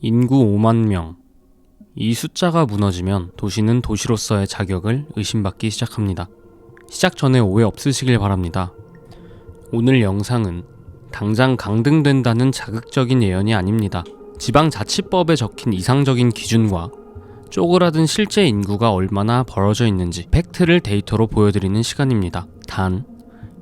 인구 5만 명. 이 숫자가 무너지면 도시는 도시로서의 자격을 의심받기 시작합니다. 시작 전에 오해 없으시길 바랍니다. 오늘 영상은 당장 강등된다는 자극적인 예언이 아닙니다. 지방자치법에 적힌 이상적인 기준과 쪼그라든 실제 인구가 얼마나 벌어져 있는지 팩트를 데이터로 보여드리는 시간입니다. 단,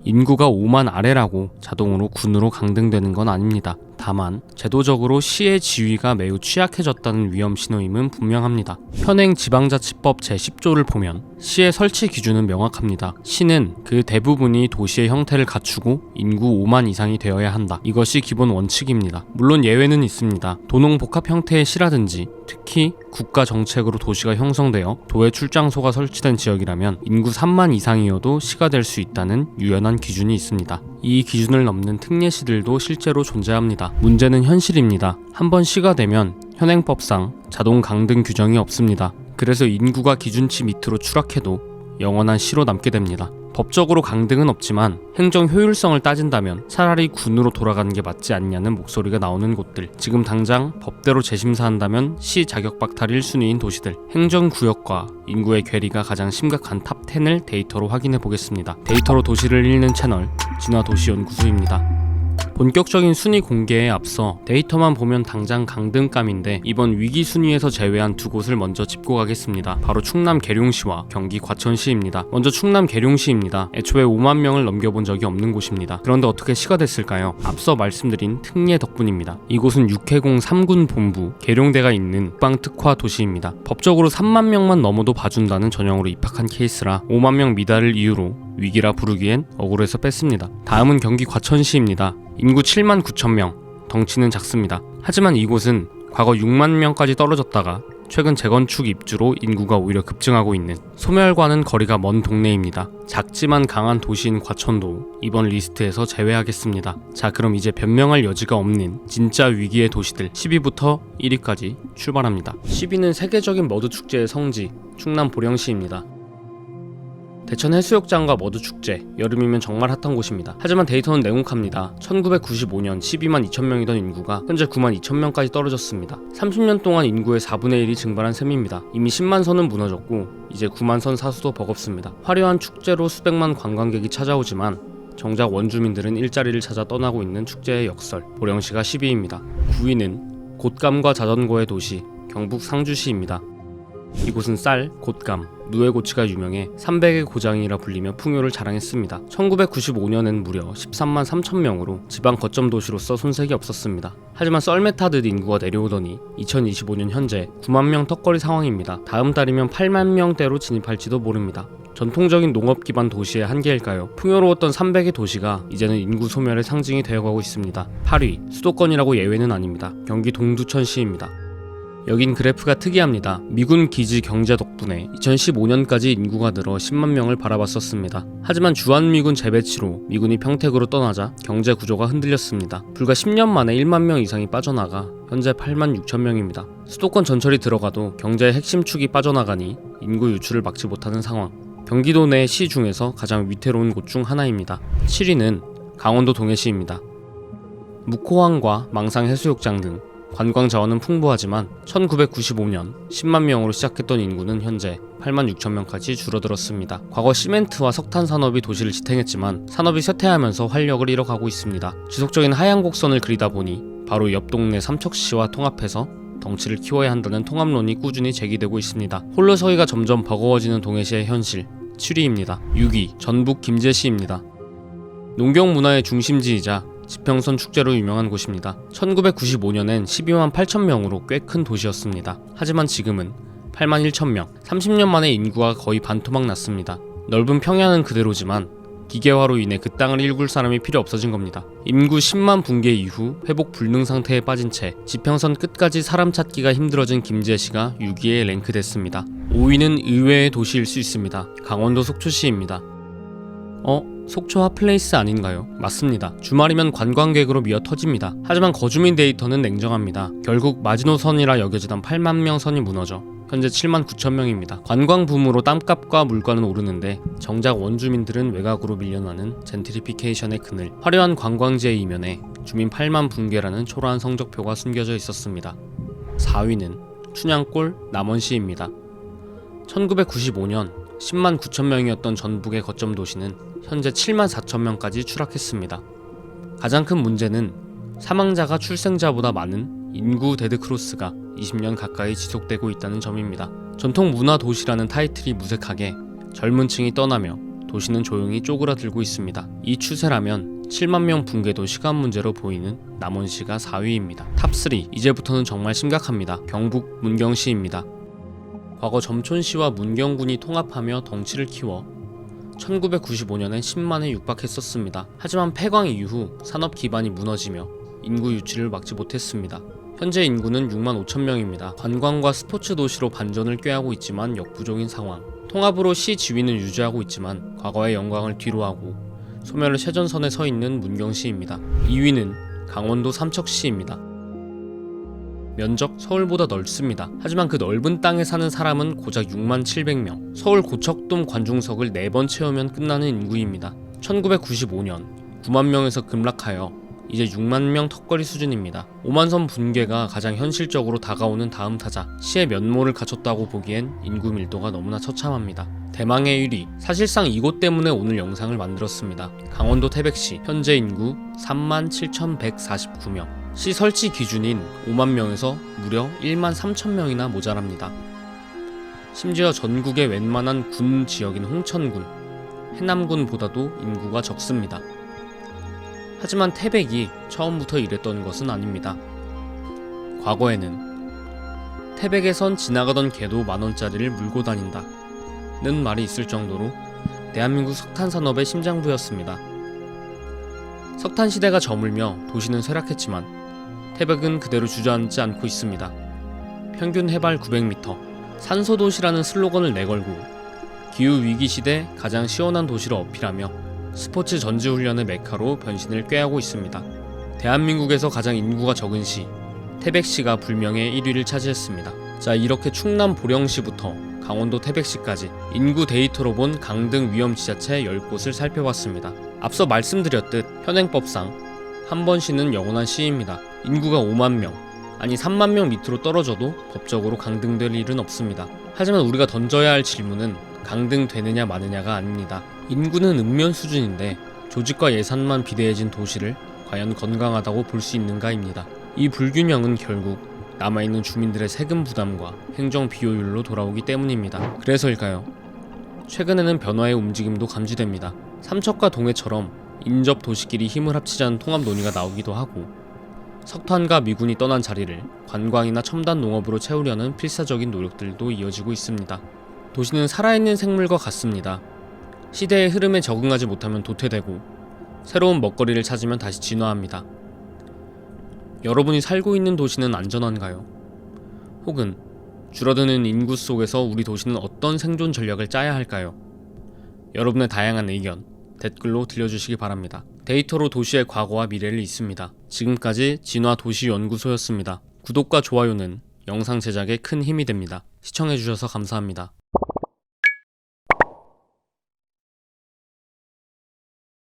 인구가 5만 아래라고 자동으로 군으로 강등되는 건 아닙니다. 다만 제도적으로 시의 지위가 매우 취약해졌다는 위험 신호임은 분명합니다. 현행 지방자치법 제10조를 보면 시의 설치 기준은 명확합니다. 시는 그 대부분이 도시의 형태를 갖추고 인구 5만 이상이 되어야 한다. 이것이 기본 원칙입니다. 물론 예외는 있습니다. 도농복합 형태의 시라든지 특히 국가 정책으로 도시가 형성되어 도의 출장소가 설치된 지역이라면 인구 3만 이상이어도 시가 될 수 있다는 유연한 기준이 있습니다. 이 기준을 넘는 특례시들도 실제로 존재합니다. 문제는 현실입니다. 한번 시가 되면 현행법상 자동 강등 규정이 없습니다. 그래서 인구가 기준치 밑으로 추락해도 영원한 시로 남게 됩니다. 법적으로 강등은 없지만 행정 효율성을 따진다면 차라리 군으로 돌아가는 게 맞지 않냐는 목소리가 나오는 곳들, 지금 당장 법대로 재심사한다면 시 자격 박탈 1순위인 도시들, 행정구역과 인구의 괴리가 가장 심각한 탑 10을 데이터로 확인해 보겠습니다. 데이터로 도시를 읽는 채널 진화도시연구소입니다. 본격적인 순위 공개에 앞서 데이터만 보면 당장 강등감인데 이번 위기 순위에서 제외한 두 곳을 먼저 짚고 가겠습니다. 바로 충남 계룡시와 경기 과천시입니다. 먼저 충남 계룡시입니다. 애초에 5만 명을 넘겨본 적이 없는 곳입니다. 그런데 어떻게 시가 됐을까요? 앞서 말씀드린 특례 덕분입니다. 이곳은 육해공 3군 본부 계룡대가 있는 국방특화 도시입니다. 법적으로 3만 명만 넘어도 봐준다는 전형으로 입학한 케이스라 5만 명 미달을 이유로 위기라 부르기엔 억울해서 뺐습니다. 다음은 경기 과천시입니다. 인구 7만 9천 명, 덩치는 작습니다. 하지만 이곳은 과거 6만 명까지 떨어졌다가 최근 재건축 입주로 인구가 오히려 급증하고 있는 소멸과는 거리가 먼 동네입니다. 작지만 강한 도시인 과천도 이번 리스트에서 제외하겠습니다. 자, 그럼 이제 변명할 여지가 없는 진짜 위기의 도시들 10위부터 1위까지 출발합니다. 10위는 세계적인 머드 축제의 성지, 충남 보령시입니다. 대천 해수욕장과 머드축제, 여름이면 정말 핫한 곳입니다. 하지만 데이터는 냉혹합니다. 1995년 12만 2천 명이던 인구가 현재 9만 2천 명까지 떨어졌습니다. 30년 동안 인구의 4분의 1이 증발한 셈입니다. 이미 10만 선은 무너졌고 이제 9만 선 사수도 버겁습니다. 화려한 축제로 수백만 관광객이 찾아오지만 정작 원주민들은 일자리를 찾아 떠나고 있는 축제의 역설, 보령시가 10위입니다. 9위는 곶감과 자전거의 도시, 경북 상주시입니다. 이곳은 쌀, 곶감, 누에고치가 유명해 300의 고장이라 불리며 풍요를 자랑했습니다. 1995년엔 무려 13만 3천 명으로 지방 거점 도시로서 손색이 없었습니다. 하지만 썰매 타듯 인구가 내려오더니 2025년 현재 9만 명 턱걸이 상황입니다. 다음 달이면 8만 명대로 진입할지도 모릅니다. 전통적인 농업 기반 도시의 한계일까요? 풍요로웠던 300의 도시가 이제는 인구 소멸의 상징이 되어가고 있습니다. 8위, 수도권이라고 예외는 아닙니다. 경기 동두천시입니다. 여긴 그래프가 특이합니다. 미군 기지 경제 덕분에 2015년까지 인구가 늘어 10만 명을 바라봤었습니다. 하지만 주한미군 재배치로 미군이 평택으로 떠나자 경제 구조가 흔들렸습니다. 불과 10년 만에 1만 명 이상이 빠져나가 현재 8만 6천 명입니다. 수도권 전철이 들어가도 경제의 핵심 축이 빠져나가니 인구 유출을 막지 못하는 상황. 경기도 내 시 중에서 가장 위태로운 곳 중 하나입니다. 7위는 강원도 동해시입니다. 묵호항과 망상 해수욕장 등 관광 자원은 풍부하지만 1995년 10만 명으로 시작했던 인구는 현재 8만 6천 명까지 줄어들었습니다. 과거 시멘트와 석탄 산업이 도시를 지탱했지만 산업이 쇠퇴하면서 활력을 잃어가고 있습니다. 지속적인 하향 곡선을 그리다 보니 바로 옆 동네 삼척시와 통합해서 덩치를 키워야 한다는 통합론이 꾸준히 제기되고 있습니다. 홀로 서기가 점점 버거워지는 동해시의 현실, 7위입니다. 6위, 전북 김제시입니다. 농경 문화의 중심지이자 지평선 축제로 유명한 곳입니다. 1995년엔 12만 8천 명으로 꽤 큰 도시였습니다. 하지만 지금은 8만 1천 명, 30년 만에 인구가 거의 반토막 났습니다. 넓은 평야는 그대로지만 기계화로 인해 그 땅을 일굴 사람이 필요 없어진 겁니다. 인구 10만 붕괴 이후 회복 불능 상태에 빠진 채 지평선 끝까지 사람 찾기가 힘들어진 김제시가 6위에 랭크됐습니다. 5위는 의외의 도시일 수 있습니다. 강원도 속초시입니다. 속초 핫플레이스 아닌가요? 맞습니다. 주말이면 관광객으로 미어 터집니다. 하지만 거주민 데이터는 냉정합니다. 결국 마지노선이라 여겨지던 8만 명 선이 무너져 현재 7만 9천 명입니다. 관광 붐으로 땅값과 물가는 오르는데 정작 원주민들은 외곽으로 밀려나는 젠트리피케이션의 그늘, 화려한 관광지의 이면에 주민 8만 붕괴라는 초라한 성적표가 숨겨져 있었습니다. 4위는 춘향골 남원시입니다. 1995년 10만 9천 명이었던 전북의 거점 도시는 현재 7만 4천 명까지 추락했습니다. 가장 큰 문제는 사망자가 출생자보다 많은 인구 데드크로스가 20년 가까이 지속되고 있다는 점입니다. 전통 문화 도시라는 타이틀이 무색하게 젊은 층이 떠나며 도시는 조용히 쪼그라들고 있습니다. 이 추세라면 7만 명 붕괴도 시간 문제로 보이는 남원시가 4위입니다. 탑3, 이제부터는 정말 심각합니다. 경북 문경시입니다. 과거 점촌시와 문경군이 통합하며 덩치를 키워 1995년에 10만에 육박했었습니다. 하지만 폐광 이후 산업 기반이 무너지며 인구 유치를 막지 못했습니다. 현재 인구는 6만 5천 명입니다. 관광과 스포츠 도시로 반전을 꾀하고 있지만 역부족인 상황. 통합으로 시 지위는 유지하고 있지만 과거의 영광을 뒤로하고 소멸의 최전선에 서 있는 문경시입니다. 2위는 강원도 삼척시입니다. 면적 서울보다 넓습니다. 하지만 그 넓은 땅에 사는 사람은 고작 6만 700명. 서울 고척돔 관중석을 4번 채우면 끝나는 인구입니다. 1995년 9만 명에서 급락하여 이제 6만 명 턱걸이 수준입니다. 5만 선 붕괴가 가장 현실적으로 다가오는 다음 타자. 시의 면모를 갖췄다고 보기엔 인구 밀도가 너무나 처참합니다. 대망의 1위. 사실상 이곳 때문에 오늘 영상을 만들었습니다. 강원도 태백시. 현재 인구 3만 7,149명. 시 설치 기준인 5만 명에서 무려 1만 3천 명이나 모자랍니다. 심지어 전국의 웬만한 군 지역인 홍천군, 해남군보다도 인구가 적습니다. 하지만 태백이 처음부터 이랬던 것은 아닙니다. 과거에는 태백에선 지나가던 개도 만원짜리를 물고 다닌다 는 말이 있을 정도로 대한민국 석탄 산업의 심장부였습니다. 석탄 시대가 저물며 도시는 쇠락했지만 태백은 그대로 주저앉지 않고 있습니다. 평균 해발 900m, 산소도시라는 슬로건을 내걸고 기후위기 시대 가장 시원한 도시로 어필하며 스포츠 전지훈련의 메카로 변신을 꾀하고 있습니다. 대한민국에서 가장 인구가 적은 시, 태백시가 불명예 1위를 차지했습니다. 자, 이렇게 충남 보령시부터 강원도 태백시까지 인구 데이터로 본 강등 위험 지자체 10곳을 살펴봤습니다. 앞서 말씀드렸듯 현행법상 한 번 시는 영원한 시입니다. 인구가 5만 명, 아니 3만 명 밑으로 떨어져도 법적으로 강등될 일은 없습니다. 하지만 우리가 던져야 할 질문은 강등되느냐 마느냐가 아닙니다. 인구는 읍면 수준인데 조직과 예산만 비대해진 도시를 과연 건강하다고 볼 수 있는가입니다. 이 불균형은 결국 남아있는 주민들의 세금 부담과 행정 비효율로 돌아오기 때문입니다. 그래서일까요? 최근에는 변화의 움직임도 감지됩니다. 삼척과 동해처럼 인접 도시끼리 힘을 합치자는 통합 논의가 나오기도 하고 석탄과 미군이 떠난 자리를 관광이나 첨단 농업으로 채우려는 필사적인 노력들도 이어지고 있습니다. 도시는 살아있는 생물과 같습니다. 시대의 흐름에 적응하지 못하면 도태되고 새로운 먹거리를 찾으면 다시 진화합니다. 여러분이 살고 있는 도시는 안전한가요? 혹은 줄어드는 인구 속에서 우리 도시는 어떤 생존 전략을 짜야 할까요? 여러분의 다양한 의견 댓글로 들려주시기 바랍니다. 데이터로 도시의 과거와 미래를 잇습니다. 지금까지 진화도시연구소였습니다. 구독과 좋아요는 영상 제작에 큰 힘이 됩니다. 시청해주셔서 감사합니다.